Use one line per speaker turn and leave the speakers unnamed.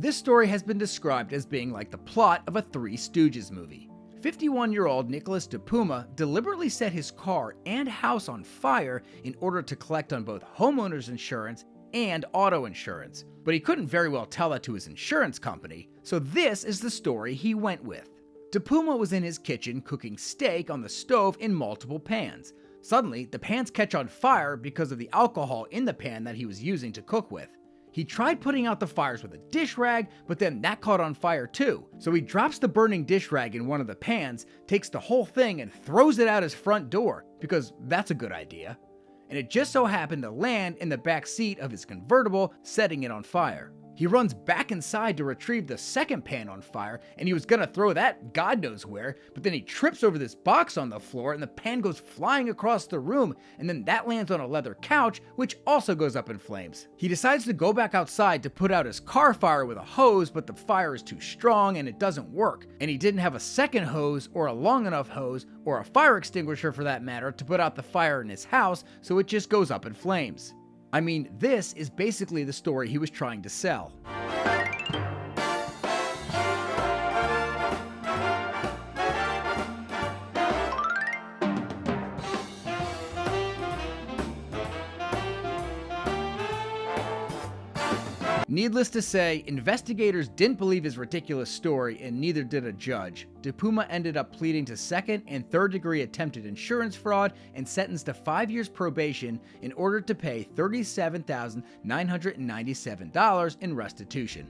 This story has been described as being like the plot of a Three Stooges movie. 51-year-old Nicholas DePuma deliberately set his car and house on fire in order to collect on both homeowners insurance and auto insurance, but he couldn't very well tell that to his insurance company, so this is the story he went with. DePuma was in his kitchen cooking steak on the stove in multiple pans. Suddenly, the pans catch on fire because of the alcohol in the pan that he was using to cook with. He tried putting out the fires with a dish rag, but then that caught on fire too. So he drops the burning dish rag in one of the pans, takes the whole thing and throws it out his front door, because that's a good idea. And it just so happened to land in the back seat of his convertible, setting it on fire. He runs back inside to retrieve the second pan on fire, and he was gonna throw that God knows where, but then he trips over this box on the floor and the pan goes flying across the room, and then that lands on a leather couch, which also goes up in flames. He decides to go back outside to put out his car fire with a hose, but the fire is too strong and it doesn't work, and he didn't have a second hose or a long enough hose, or a fire extinguisher for that matter, to put out the fire in his house, so it just goes up in flames. I mean, this is basically the story he was trying to sell. Needless to say, investigators didn't believe his ridiculous story, and neither did a judge. DePuma ended up pleading to second and third degree attempted insurance fraud and sentenced to 5 years probation in order to pay $37,997 in restitution.